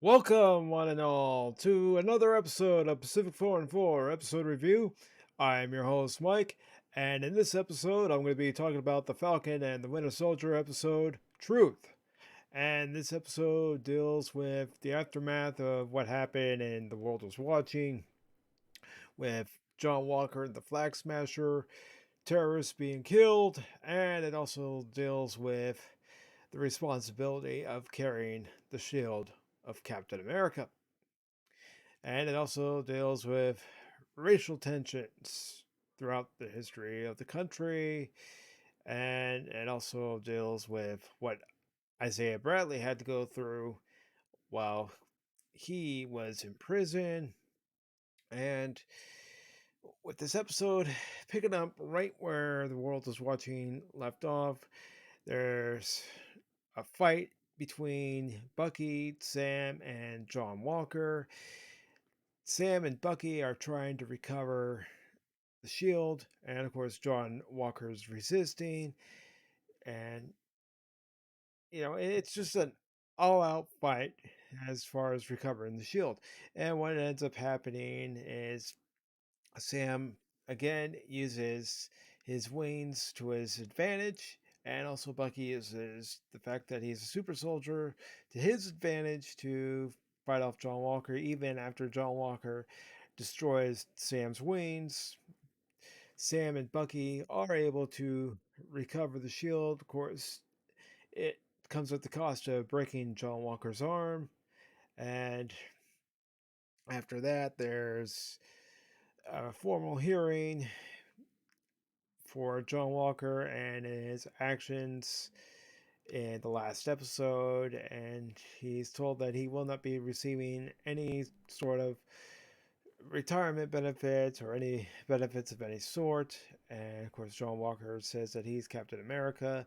Welcome, one and all, to another episode of Pacific414 episode review. I'm your host, Mike, and in this episode, I'm going to be talking about the Falcon and the Winter Soldier episode, Truth. And this episode deals with the aftermath of what happened and the world was watching, with John Walker, the Flag Smasher, terrorists being killed, and it also deals with the responsibility of carrying the shield of Captain America. And it also deals with racial tensions throughout the history of the country. And it also deals with what Isaiah Bradley had to go through while he was in prison. And with this episode picking up right where the world is watching left off, there's a fight between Bucky, Sam, and John Walker. Sam and Bucky are trying to recover the shield, and of course, John Walker's resisting. And, it's just an all out fight as far as recovering the shield. And what ends up happening is Sam again uses his wings to his advantage, and also Bucky uses the fact that he's a super soldier to his advantage to fight off John Walker, even after John Walker destroys Sam's wings. Sam and Bucky are able to recover the shield. Of course, it comes at the cost of breaking John Walker's arm, and after that, there's a formal hearing for John Walker and his actions in the last episode, and he's told that he will not be receiving any sort of retirement benefits or any benefits of any sort. And of course, John Walker says that he's Captain America.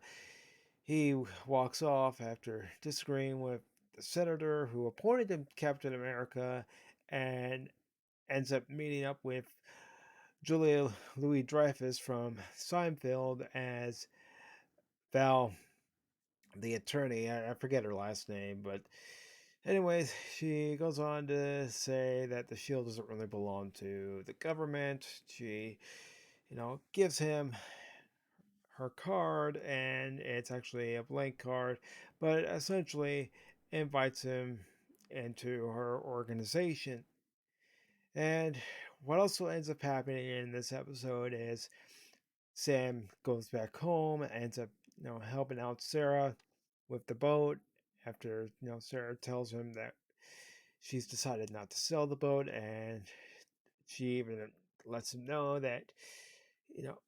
He walks off after disagreeing with the senator who appointed him Captain America, and ends up meeting up with Julia Louis Dreyfus from Seinfeld as Val, the attorney. I forget her last name, but anyways, she goes on to say that the shield doesn't really belong to the government. She, gives him her card, and it's actually a blank card, but essentially invites him into her organization. And what also ends up happening in this episode is Sam goes back home and ends up, helping out Sarah with the boat after, Sarah tells him that she's decided not to sell the boat, and she even lets him know that, you know,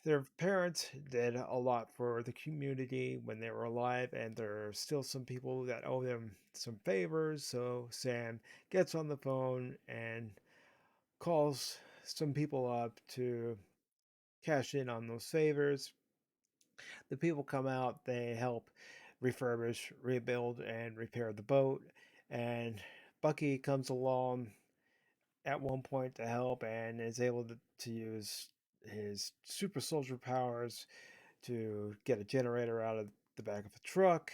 their parents did a lot for the community when they were alive, and there are still some people that owe them some favors. So Sam gets on the phone and calls some people up to cash in on those favors. The people come out, they help refurbish, rebuild, and repair the boat. And Bucky comes along at one point to help and is able to use his super soldier powers to get a generator out of the back of a truck.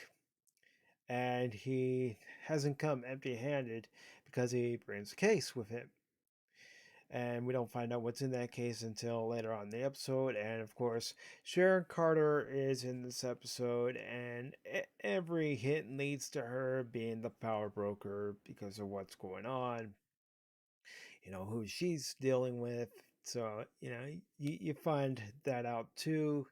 And he hasn't come empty handed because he brings a case with him. And we don't find out what's in that case until later on in the episode. And of course, Sharon Carter is in this episode, and every hint leads to her being the power broker because of what's going on, who she's dealing with. So, you find that out too.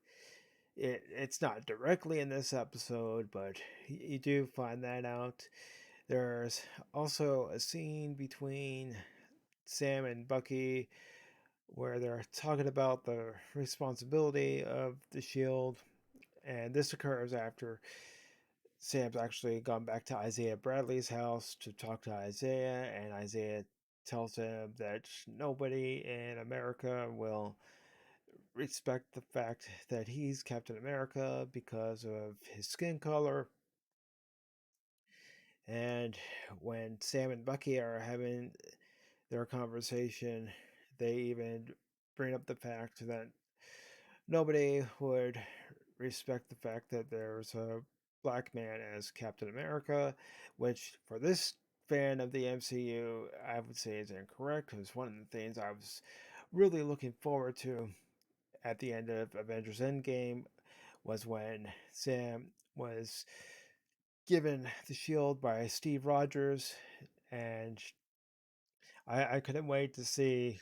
It's not directly in this episode, but you do find that out. There's also a scene between Sam and Bucky where they're talking about the responsibility of the shield, and this occurs after Sam's actually gone back to Isaiah Bradley's house to talk to Isaiah, and Isaiah tells him that nobody in America will respect the fact that he's Captain America because of his skin color. And when Sam and Bucky are having their conversation, they even bring up the fact that nobody would respect the fact that there's a black man as Captain America, which for this fan of the MCU, I would say is incorrect, because one of the things I was really looking forward to at the end of Avengers Endgame was when Sam was given the shield by Steve Rogers, and I couldn't wait to see,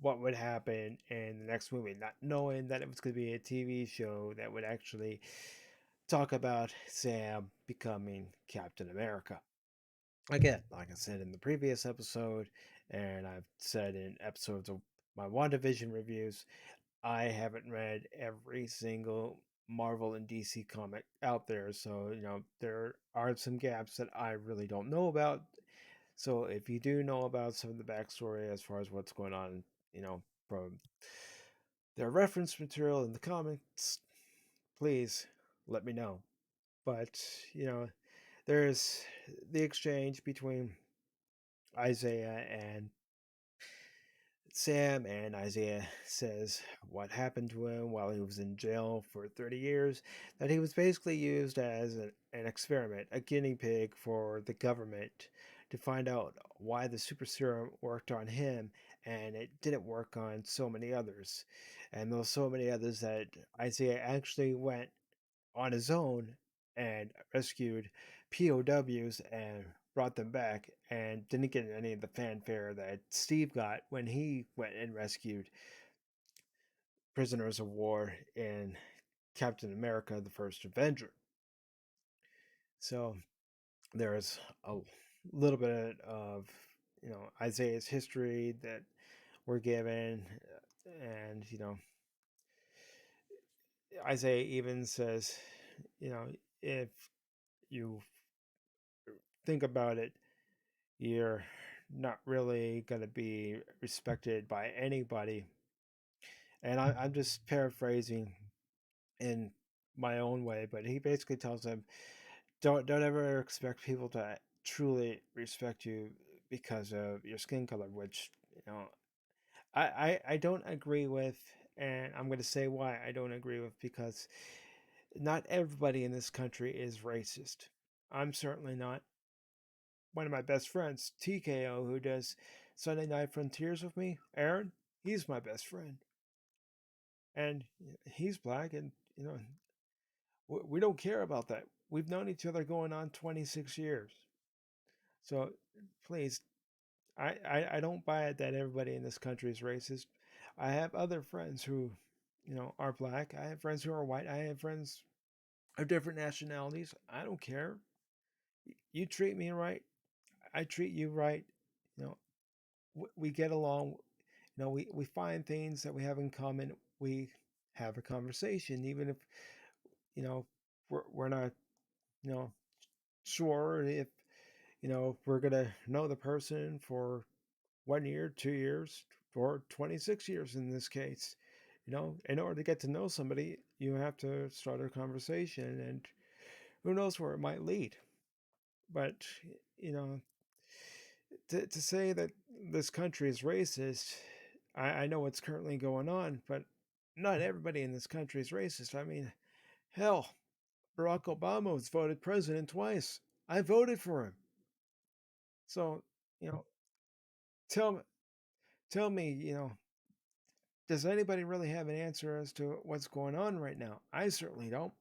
what would happen in the next movie, not knowing that it was going to be a TV show that would actually talk about Sam becoming Captain America. Again, like I said in the previous episode, and I've said in episodes of my WandaVision reviews, I haven't read every single Marvel and DC comic out there, so there are some gaps that I really don't know about. So if you do know about some of the backstory as far as what's going on, from their reference material in the comics, please let me know. But, there's the exchange between Isaiah and Sam, and Isaiah says what happened to him while he was in jail for 30 years, that he was basically used as an experiment, a guinea pig for the government to find out why the super serum worked on him and it didn't work on so many others. And those so many others that Isaiah actually went on his own and rescued POWs and brought them back and didn't get any of the fanfare that Steve got when he went and rescued prisoners of war in Captain America, the First Avenger. So there's a little bit of, Isaiah's history that we're given. And, Isaiah even says, if you think about it, you're not really going to be respected by anybody. And I'm just paraphrasing in my own way, but he basically tells them, don't ever expect people to truly respect you because of your skin color, which, I don't agree with. And I'm going to say why I don't agree with, because not everybody in this country is racist. I'm certainly not. One of my best friends, TKO, who does Sunday Night Frontiers with me, Aaron, he's my best friend. And he's black, and, we don't care about that. We've known each other going on 26 years. So please, I don't buy it that everybody in this country is racist. I have other friends who, are black. I have friends who are white. I have friends of different nationalities. I don't care. You treat me right, I treat you right. You know, we get along. We find things that we have in common. We have a conversation, even if we're not you know sure if we're gonna know the person for 1 year, 2 years, or 26 years in this case. In order to get to know somebody, you have to start a conversation, and who knows where it might lead. But you know, to say that this country is racist, I know what's currently going on, but not everybody in this country is racist. I mean, hell, Barack Obama was voted president twice. I voted for him. So, you know, tell tell me, does anybody really have an answer as to what's going on right now? I certainly don't.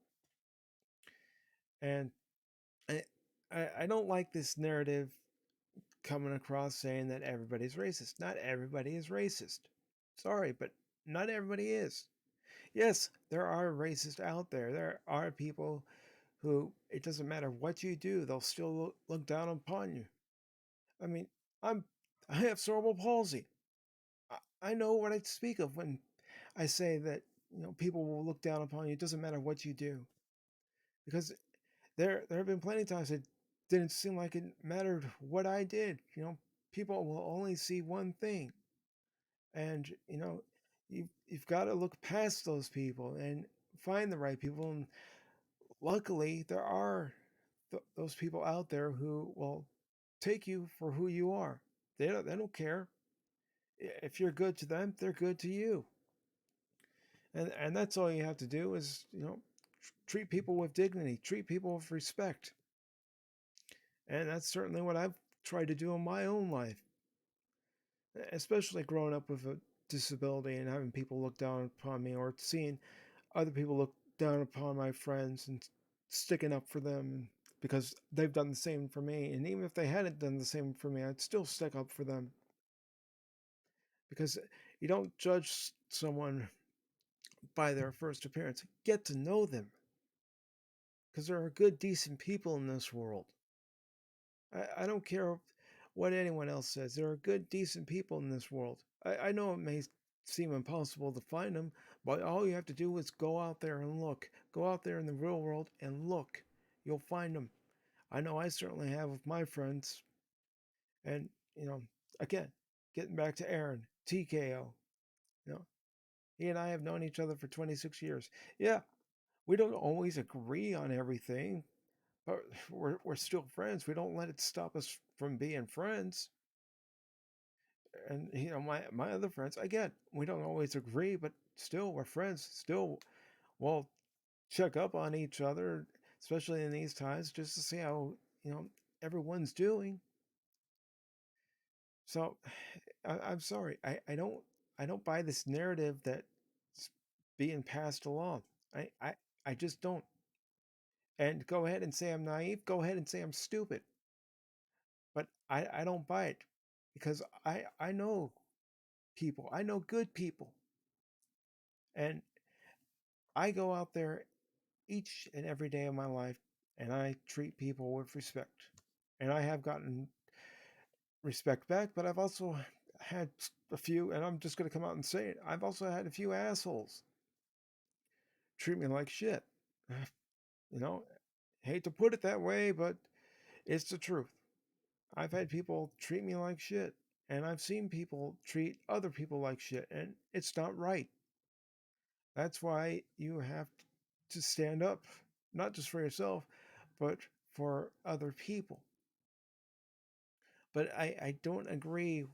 And I, I don't like this narrative coming across saying that everybody's racist. Not everybody is racist. Sorry, but not everybody is. Yes, there are racists out there. There are people who, it doesn't matter what you do, they'll still look down upon you. I mean, I'm I have cerebral palsy. I know what I speak of when I say that people will look down upon you. It doesn't matter what you do, because there have been plenty of times it didn't seem like it mattered what I did. People will only see one thing, and you've got to look past those people and find the right people. And luckily, there are those people out there who will take you for who you are. They don't care if you're good to them; they're good to you. And that's all you have to do is treat people with dignity, treat people with respect. And that's certainly what I've tried to do in my own life, especially growing up with a disability and having people look down upon me, or seeing other people look down upon my friends and sticking up for them because they've done the same for me. And even if they hadn't done the same for me, I'd still stick up for them, because you don't judge someone by their first appearance. Get to know them, because there are good, decent people in this world. I don't care what anyone else says. There are good, decent people in this world. I know it may seem impossible to find them, but all you have to do is go out there and look. Go out there in the real world and look. You'll find them. I know I certainly have with my friends. And, again, getting back to Aaron, TKO, you know, he and I have known each other for 26 years. Yeah, we don't always agree on everything, but we're still friends. We don't let it stop us from being friends. And my other friends, again, we don't always agree, but still we're friends. Still, we'll check up on each other, especially in these times, just to see how everyone's doing. So I'm sorry, I don't buy this narrative that's being passed along. I just don't. And go ahead and say I'm naive. Go ahead and say I'm stupid. But I don't buy it, because I know people. I know good people. And I go out there each and every day of my life, and I treat people with respect. And I have gotten respect back, but I've also had a few, and I'm just going to come out and say it, I've also had a few assholes treat me like shit. You know, hate to put it that way, but it's the truth. I've had people treat me like shit, and I've seen people treat other people like shit, and it's not right. That's why you have to stand up, not just for yourself, but for other people. But I don't agree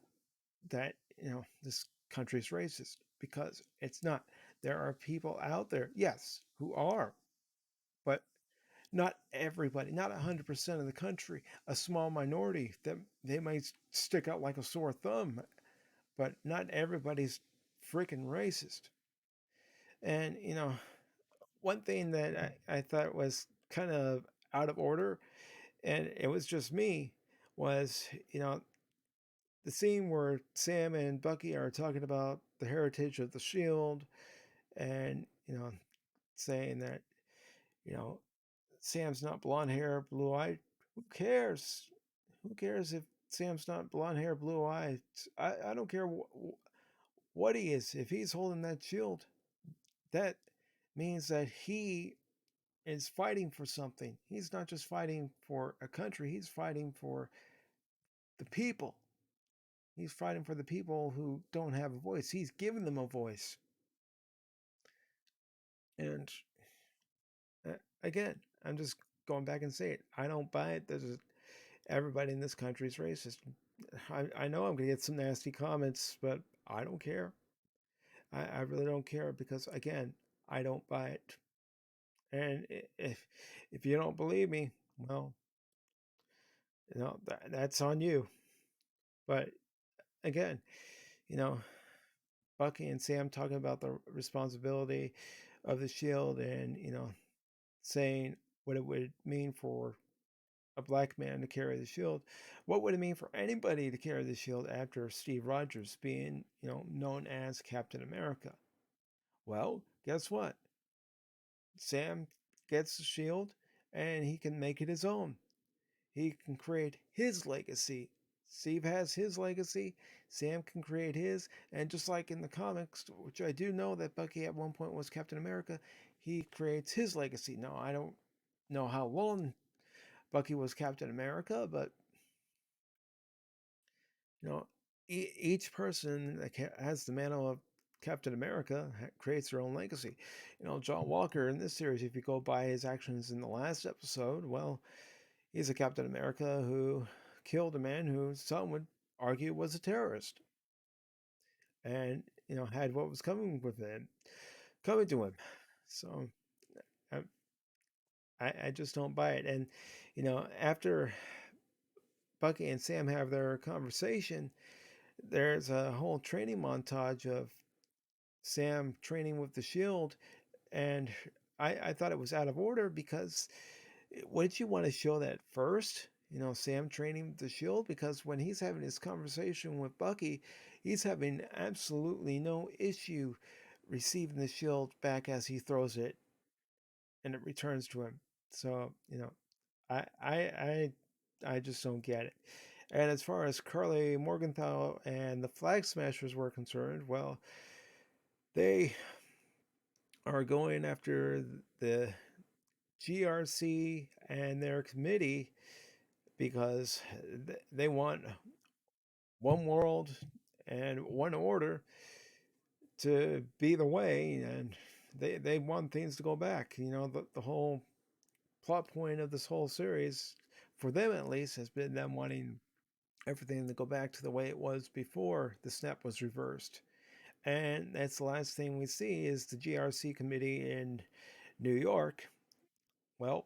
that, this country's racist, because it's not. There are people out there, yes, who are, but not everybody, not 100% of the country, a small minority that they might stick out like a sore thumb, but not everybody's freaking racist. And, one thing that I thought was kind of out of order, and it was just me, was, the scene where Sam and Bucky are talking about the heritage of the shield, and, saying that, you know, Sam's not blonde hair, blue eyed. Who cares? Who cares if Sam's not blonde hair, blue eyed? I don't care what he is. If he's holding that shield, that means that he is fighting for something. He's not just fighting for a country, he's fighting for the people. He's fighting for the people who don't have a voice. He's giving them a voice. And again, I'm just going back and saying, I don't buy it. Everybody in this country is racist. I know I'm going to get some nasty comments, but I don't care. I really don't care, because, again, I don't buy it. And if you don't believe me, well, that's on you. But again, you know, Bucky and Sam talking about the responsibility of the shield, and, saying what it would mean for a black man to carry the shield. What would it mean for anybody to carry the shield after Steve Rogers being, known as Captain America? Well, guess what? Sam gets the shield, and he can make it his own. He can create his legacy. Steve has his legacy. Sam can create his. And just like in the comics, which I do know that Bucky at one point was Captain America, he creates his legacy. Now, I don't know how long Bucky was Captain America, but, you know, each person that has the mantle of Captain America creates their own legacy. John Walker in this series, if you go by his actions in the last episode, well, he's a Captain America who killed a man who some would argue was a terrorist, and, had what was coming to him. So I just don't buy it. And, after Bucky and Sam have their conversation, there's a whole training montage of Sam training with the shield, and I thought it was out of order because wouldn't you want to show that first? You know, Sam training the shield, because when he's having his conversation with Bucky, he's having absolutely no issue receiving the shield back as he throws it and it returns to him. So, you know, I I I I just don't get it. And as far as Carly Morgenthau and the Flag Smashers were concerned, well, they are going after the GRC and their committee because they want one world and one order to be the way, and they want things to go back. You know, the whole plot point of this whole series, for them at least, has been them wanting everything to go back to the way it was before the snap was reversed. And that's the last thing we see is the GRC committee in New York. Well,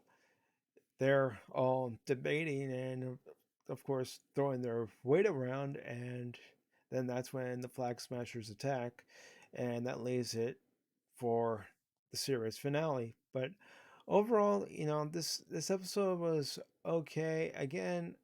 they're all debating and, of course, throwing their weight around, and then that's when the Flag Smashers attack, and that leaves it for the series finale. But overall, you know, this episode was okay. Again,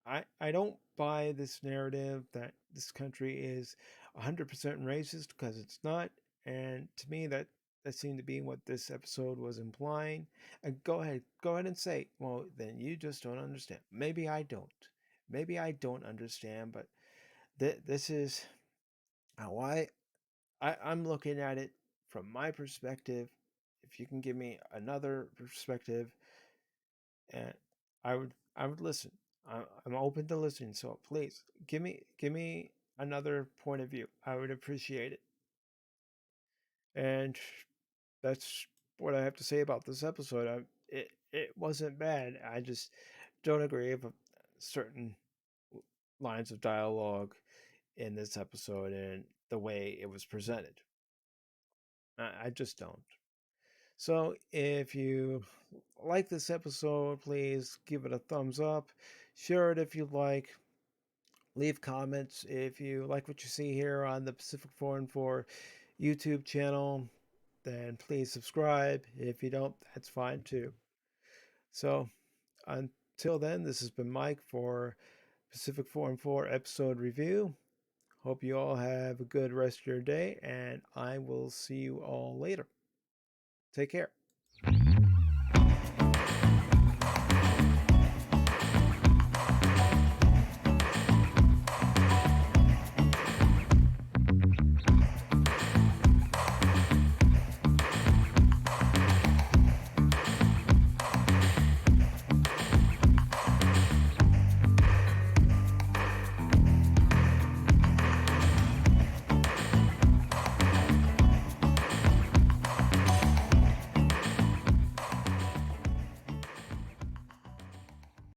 I don't buy this narrative that this country is 100% racist, because it's not. And to me, that seemed to be what this episode was implying. And go ahead and say, well, then you just don't understand. Maybe I don't. Maybe I don't understand, but this is how I'm looking at it from my perspective. If you can give me another perspective, and I would listen. I'm open to listening, so please give me another point of view. I would appreciate it. And that's what I have to say about this episode. It wasn't bad. I just don't agree with certain lines of dialogue in this episode and the way it was presented. I just don't. So if you like this episode, please give it a thumbs up. Share it if you like. Leave comments if you like what you see here on the Pacific414 YouTube channel. Then please subscribe. If you don't, that's fine too. So until then, this has been Mike for Pacific414 episode review. Hope you all have a good rest of your day, and I will see you all later. Take care.